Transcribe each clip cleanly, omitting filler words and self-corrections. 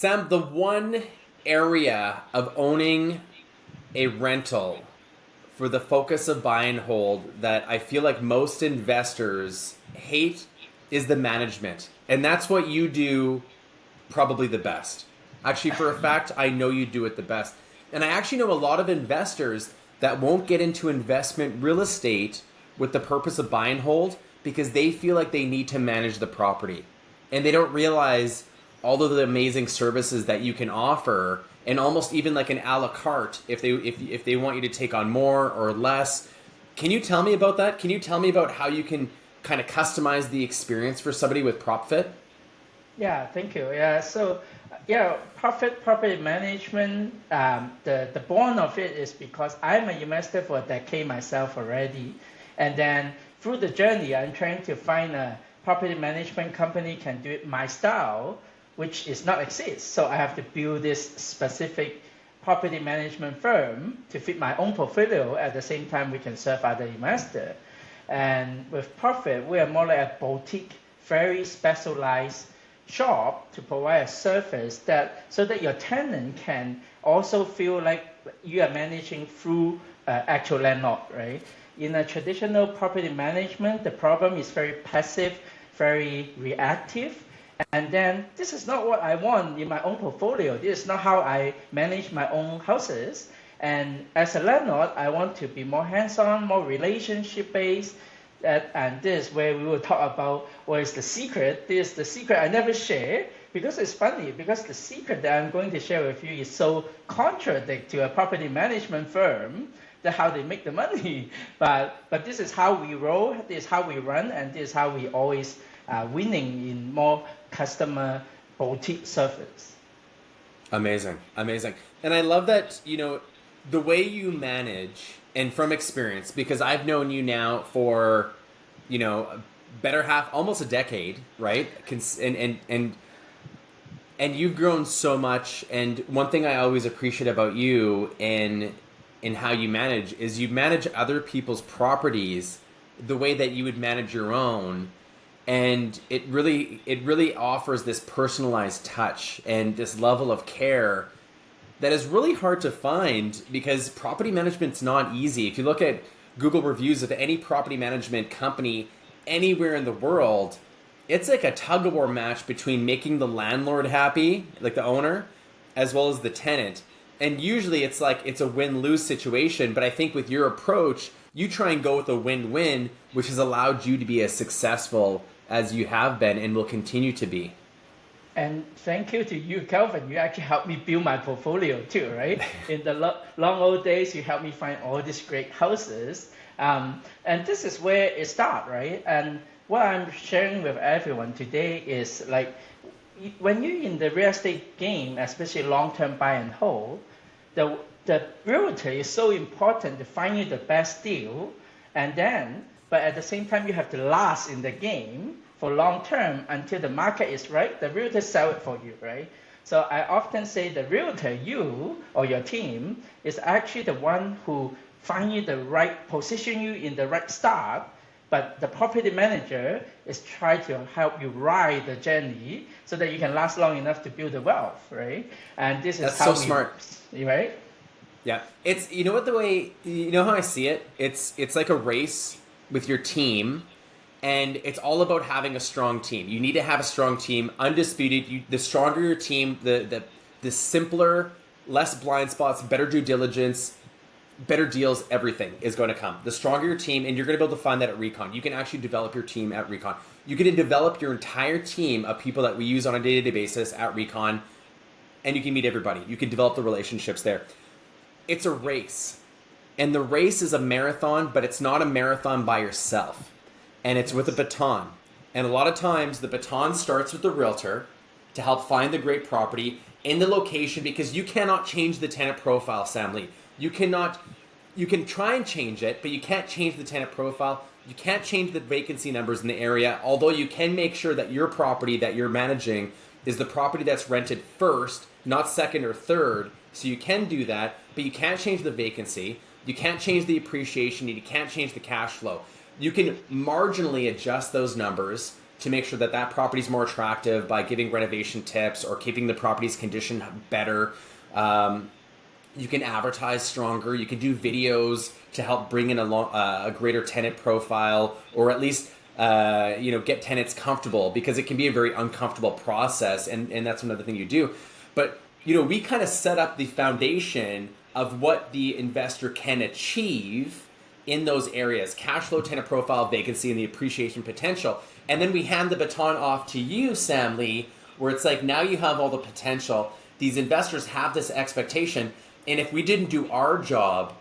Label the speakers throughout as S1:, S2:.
S1: Sam, the one area of owning a rental for the focus of buy and hold that I feel like most investors hate is the management. And that's what you do probably the best. Actually, for a fact, I know you do it the best. And I actually know a lot of investors that won't get into investment real estate with the purpose of buy and hold because they feel like they need to manage the property. And they don't realize all of the amazing services that you can offer, and almost even like an a la carte if they want you to take on more or less. Can you tell me about that? Can you tell me about how you can kind of customize the experience for somebody with Propfit?
S2: Yeah, thank you. Yeah, so Propfit property management, the born of it is because I'm an investor for a decade myself already. And then through the journey, I'm trying to find a property management company can do it my style, which is not exist. So I have to build this specific property management firm to fit my own portfolio. At the same time, we can serve other investors. And with Propfit, we are more like a boutique, very specialized shop to provide a service that so that your tenant can also feel like you are managing through actual landlord, right? In a traditional property management, the problem is very passive, very reactive. And then this is not what I want in my own portfolio. This is not how I manage my own houses. And as a landlord, I want to be more hands-on, more relationship-based. And this is where we will talk about what is the secret. This is the secret I never share because it's funny, because the secret that I'm going to share with you is so contradict to a property management firm that how they make the money. But this is how we roll, this is how we run, and this is how we always winning in more customer boutique service.
S1: Amazing, amazing. And I love that, the way you manage, and from experience, because I've known you now for, better half, almost a decade, right? And you've grown so much. And one thing I always appreciate about you in how you manage is you manage other people's properties the way that you would manage your own. And it really offers this personalized touch and this level of care that is really hard to find because property management's not easy. If you look at Google reviews of any property management company anywhere in the world, it's like a tug of war match between making the landlord happy, like the owner, as well as the tenant. And usually it's like it's a win-lose situation, but I think with your approach, you try and go with a win-win, which has allowed you to be as successful as you have been and will continue to be.
S2: And thank you to you, Calvin. You actually helped me build my portfolio too, right? In the long old days, you helped me find all these great houses. And this is where it starts, right? And what I'm sharing with everyone today is like, when you're in the real estate game, especially long-term buy and hold, the realtor is so important to find you the best deal. But at the same time, you have to last in the game for long term until the market is right. The realtor sell it for you, right? So I often say the realtor, you or your team, is actually the one who find you the right, position you in the right start. But the property manager is trying to help you ride the journey so that you can last long enough to build the wealth, right? And this is
S1: That's
S2: how
S1: so smart.
S2: Right?
S1: Yeah, it's how I see it. It's like a race with your team, and it's all about having a strong team. You need to have a strong team, undisputed. The stronger your team, the simpler, less blind spots, better due diligence, better deals, everything is going to come. The stronger your team, and you're going to be able to find that at Recon. You can actually develop your team at Recon. You can develop your entire team of people that we use on a day-to-day basis at Recon, and you can meet everybody. You can develop the relationships there. It's a race. And the race is a marathon, but it's not a marathon by yourself. And it's with a baton. And a lot of times the baton starts with the realtor to help find the great property in the location, because you cannot change the tenant profile, Sam Lee. You can try and change it, but you can't change the tenant profile. You can't change the vacancy numbers in the area, although you can make sure that your property that you're managing is the property that's rented first, not second or third. So you can do that, but you can't change the vacancy. You can't change the appreciation. You can't change the cash flow. You can marginally adjust those numbers to make sure that that property is more attractive by giving renovation tips or keeping the property's condition better. You can advertise stronger. You can do videos to help bring in a greater tenant profile, or at least get tenants comfortable, because it can be a very uncomfortable process, and that's another thing you do. But we kind of set up the foundation of what the investor can achieve in those areas: cash flow, tenant profile, vacancy, and the appreciation potential. And then we hand the baton off to you, Sam Lee, where it's like, now you have all the potential. These investors have this expectation, and if we didn't do our job,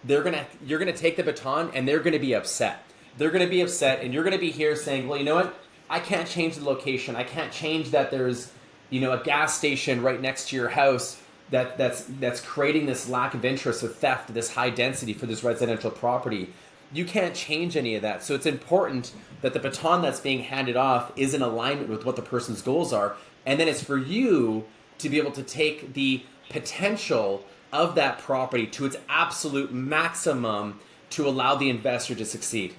S1: you're gonna take the baton, and they're gonna be upset. They're gonna be upset, and you're gonna be here saying, well, you know what? I can't change the location. I can't change that there's a gas station right next to your house that's creating this lack of interest with theft, this high density for this residential property. You can't change any of that. So it's important that the baton that's being handed off is in alignment with what the person's goals are. And then it's for you to be able to take the potential of that property to its absolute maximum to allow the investor to succeed.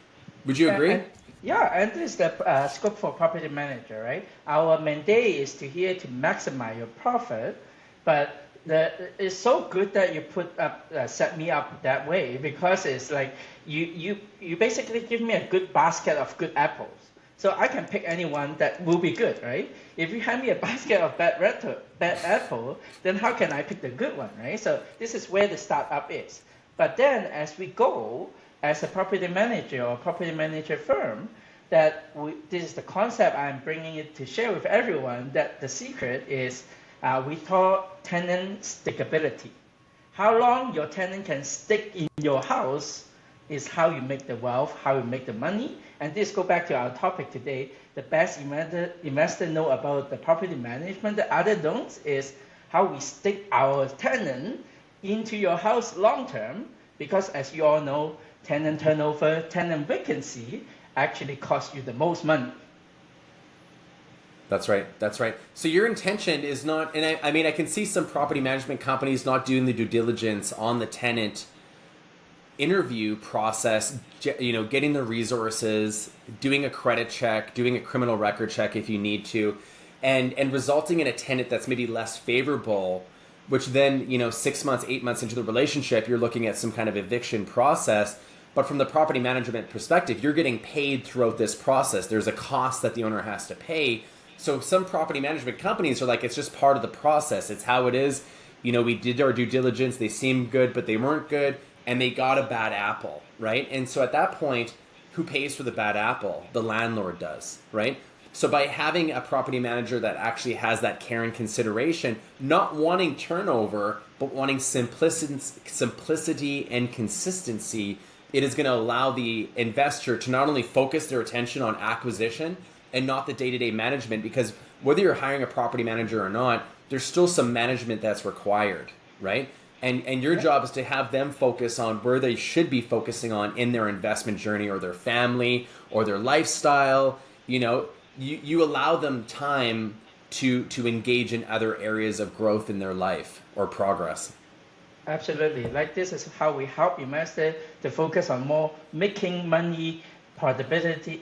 S1: Would you agree?
S2: And this is the scope for property manager, right? Our mandate is to maximize your profit, but it's so good that you set me up that way, because it's like you basically give me a good basket of good apples. So I can pick anyone that will be good, right? If you hand me a basket of bad apple, then how can I pick the good one, right? So this is where the startup is. But then as we go, as a property manager or property manager firm, this is the concept I'm bringing it to share with everyone, that the secret is we call tenant stickability. How long your tenant can stick in your house is how you make the wealth, how you make the money. And this go back to our topic today. The best investor know about the property management. The other don't is how we stick our tenant into your house long term, because as you all know, tenant turnover, tenant vacancy actually costs you the most money.
S1: That's right. So your intention is not, and I can see some property management companies not doing the due diligence on the tenant interview process, getting the resources, doing a credit check, doing a criminal record check if you need to, and resulting in a tenant that's maybe less favorable, which then, 6 months, 8 months into the relationship, you're looking at some kind of eviction process. But from the property management perspective, you're getting paid throughout this process. There's a cost that the owner has to pay. So some property management companies are like, it's just part of the process. It's how it is. We did our due diligence. They seemed good, but they weren't good. And they got a bad apple, right? And so at that point, who pays for the bad apple? The landlord does, right? So by having a property manager that actually has that care and consideration, not wanting turnover, but wanting simplicity and consistency, it is going to allow the investor to not only focus their attention on acquisition and not the day-to-day management, because whether you're hiring a property manager or not, there's still some management that's required, right? And your job is to have them focus on where they should be focusing on in their investment journey, or their family, or their lifestyle. You allow them time to engage in other areas of growth in their life or progress.
S2: Absolutely. Like, this is how we help investors to focus on more making money, profitability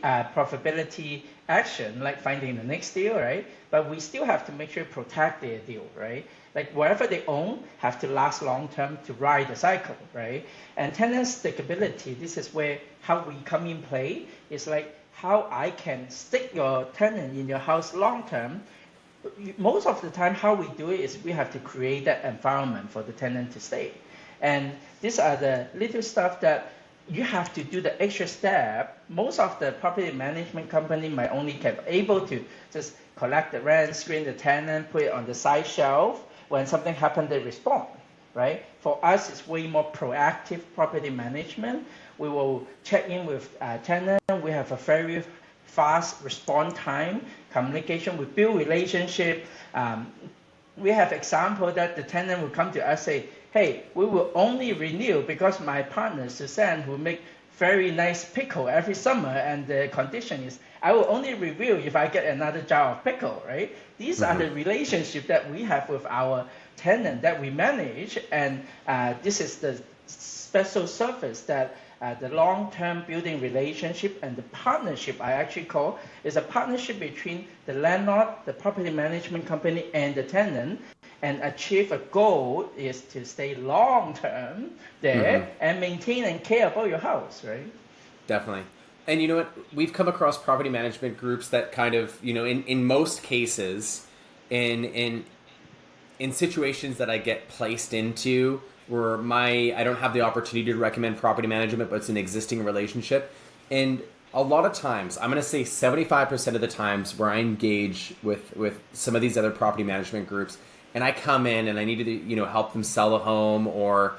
S2: action, like finding the next deal, right? But we still have to make sure to protect their deal, right? Like, whatever they own have to last long term to ride the cycle, right? And tenant stickability, this is where how we come in play. Is like how I can stick your tenant in your house long term. Most of the time, how we do it is we have to create that environment for the tenant to stay. And these are the little stuff that you have to do the extra step. Most of the property management company might only be able to just collect the rent, screen the tenant, put it on the side shelf. When something happens, they respond, right? For us, it's way more proactive property management. We will check in with tenant. We have a very fast response time, communication. We build relationship. We have example that the tenant will come to us say, hey, we will only renew because my partner Suzanne will make very nice pickle every summer, and the condition is I will only review if I get another jar of pickle, right? These are the relationship that we have with our tenant that we manage, and this is the special service that the long-term building relationship and the partnership I actually call is a partnership between the landlord, the property management company, and the tenant, and achieve a goal is to stay long-term there and maintain and care about your house, right?
S1: Definitely. And you know what? We've come across property management groups that kind of, in most cases, in situations that I get placed into where I don't have the opportunity to recommend property management, but it's an existing relationship. And a lot of times, I'm going to say 75% of the times where I engage with some of these other property management groups, and I come in and I need to, help them sell a home or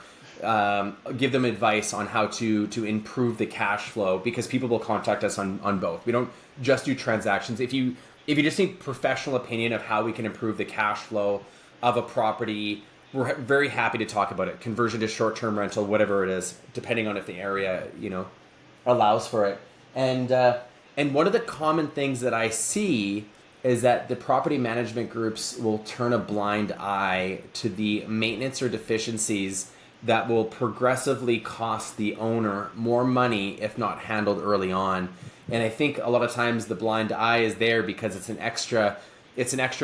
S1: give them advice on how to improve the cash flow, because people will contact us on both. We don't just do transactions. If you just need professional opinion of how we can improve the cash flow of a property, we're very happy to talk about it. Conversion to short-term rental, whatever it is, depending on if the area, allows for it. And one of the common things that I see is that the property management groups will turn a blind eye to the maintenance or deficiencies that will progressively cost the owner more money if not handled early on. And I think a lot of times the blind eye is there because it's an extra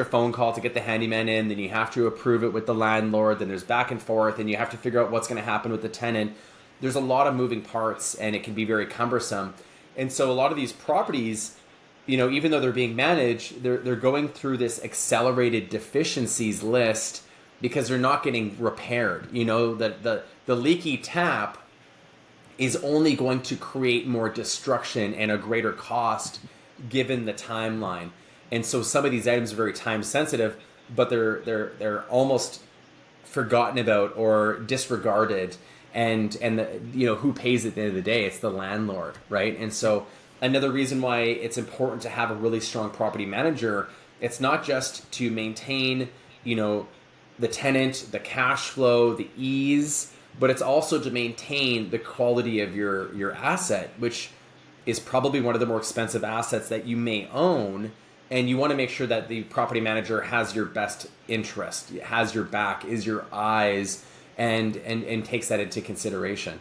S1: phone call to get the handyman in, then you have to approve it with the landlord, then there's back and forth, and you have to figure out what's going to happen with the tenant. There's a lot of moving parts, and it can be very cumbersome. And so a lot of these properties, even though they're being managed, they're going through this accelerated deficiencies list because they're not getting repaired. The leaky tap is only going to create more destruction and a greater cost given the timeline. And so some of these items are very time sensitive, but they're almost forgotten about or disregarded. And who pays at the end of the day? It's the landlord, right? And so another reason why it's important to have a really strong property manager, it's not just to maintain, the tenant, the cash flow, the ease, but it's also to maintain the quality of your asset, which is probably one of the more expensive assets that you may own. And you want to make sure that the property manager has your best interest, has your back, is your eyes, and takes that into consideration.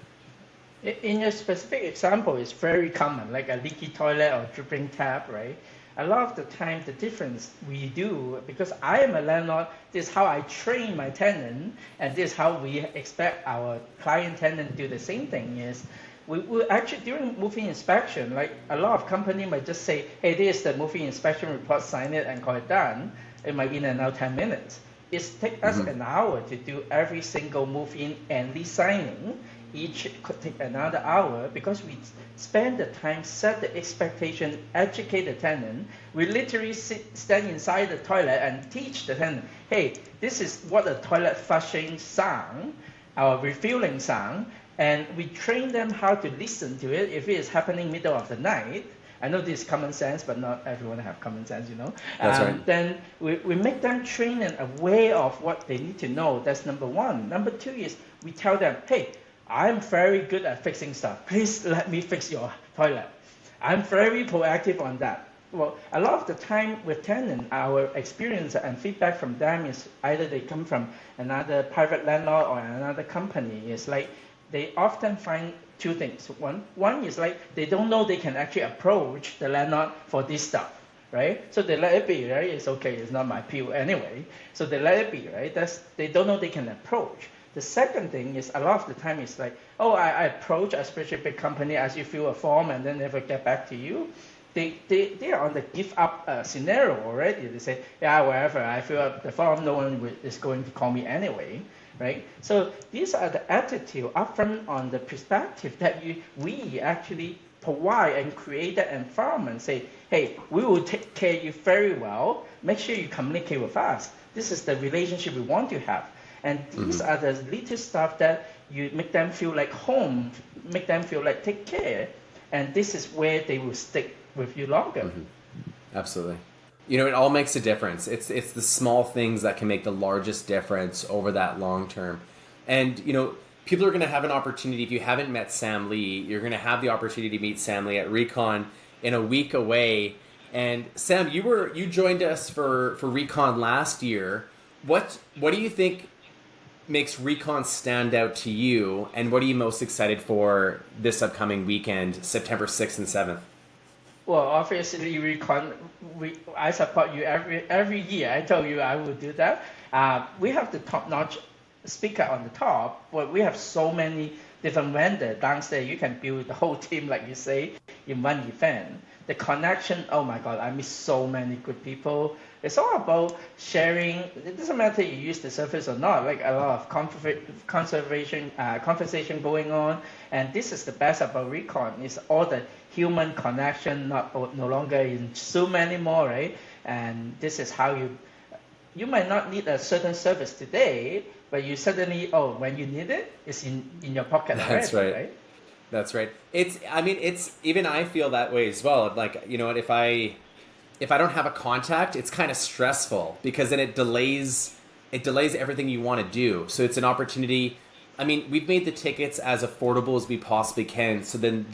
S2: In your specific example, it's very common, like a leaky toilet or dripping tap, right? A lot of the time, the difference we do, because I am a landlord, this is how I train my tenant, and this is how we expect our client tenant to do the same thing is, we actually, during moving inspection, like a lot of company might just say, hey, this is the moving inspection report, sign it and call it done. It might be in and out 10 minutes. It takes us an hour to do every single move-in and lease signing. Each could take another hour because we spend the time, set the expectation, educate the tenant. We literally stand inside the toilet and teach the tenant, hey, this is what a toilet flushing sound, our refueling sound, and we train them how to listen to it if it is happening middle of the night. I know this is common sense, but not everyone have common sense,
S1: That's right.
S2: Then we make them train and aware of what they need to know. That's number one. Number two is we tell them, hey, I'm very good at fixing stuff. Please let me fix your toilet. I'm very proactive on that. Well, a lot of the time with tenants, our experience and feedback from them is either they come from another private landlord or another company. It's like they often find two things. One is like they don't know they can actually approach the landlord for this stuff, right? So they let it be, right? It's okay, it's not my pill anyway. So they let it be, right? They don't know they can approach. The second thing is a lot of the time it's like, oh, I approach a specific big company, ask you fill a form, and then never get back to you. They are on the give up scenario already. They say, yeah, wherever I fill up the form, no one is going to call me anyway, right? So these are the attitude upfront on the perspective that we actually provide and create that environment. Say, hey, we will take care of you very well. Make sure you communicate with us. This is the relationship we want to have. And these are the little stuff that you make them feel like home, make them feel like take care. And this is where they will stick with you longer.
S1: Absolutely. It all makes a difference. It's the small things that can make the largest difference over that long term. And, people are going to have an opportunity. If you haven't met Sam Lee, you're going to have the opportunity to meet Sam Lee at Recon in a week away. And Sam, you joined us for Recon last year. What do you think makes Recon stand out to you, and what are you most excited for this upcoming weekend, September 6th and 7th?
S2: Well, obviously, I support you every year. I told you I would do that. We have the top-notch speaker on the top, but we have so many different vendors downstairs. You can build the whole team, like you say, in one event. The connection, oh my God, I miss so many good people. It's all about sharing. It doesn't matter you use the service or not. Like a lot of conversation going on, and this is the best about Recon. Is all the human connection, not no longer in Zoom anymore, right? And this is how you might not need a certain service today, but you suddenly, oh, when you need it, it's in your pocket
S1: That's
S2: already,
S1: right.
S2: right?
S1: That's right. I mean, it's even I feel that way as well. Like, you know what, if I don't have a contact, it's kind of stressful because then it delays everything you want to do. So it's an opportunity. I mean, we've made the tickets as affordable as we possibly can. So then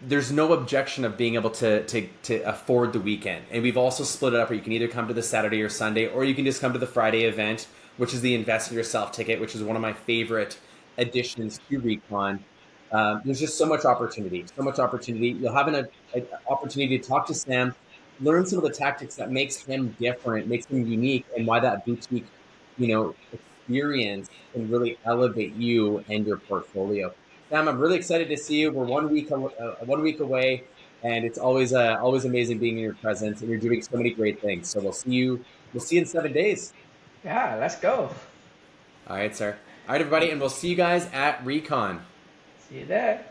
S1: there's no objection of being able to afford the weekend. And we've also split it up where you can either come to the Saturday or Sunday, or you can just come to the Friday event, which is the Invest in Yourself ticket, which is one of my favorite additions to Recon. There's just so much opportunity, so much opportunity. You'll have an opportunity to talk to Sam, learn some of the tactics that makes him different, makes him unique, and why that boutique, experience can really elevate you and your portfolio. Sam, I'm really excited to see you. We're 1 week away, and it's always amazing being in your presence, and you're doing so many great things. So we'll see you. We'll see you in 7 days.
S2: Yeah, let's go.
S1: All right, sir. All right, everybody, and we'll see you guys at Recon.
S2: See you there.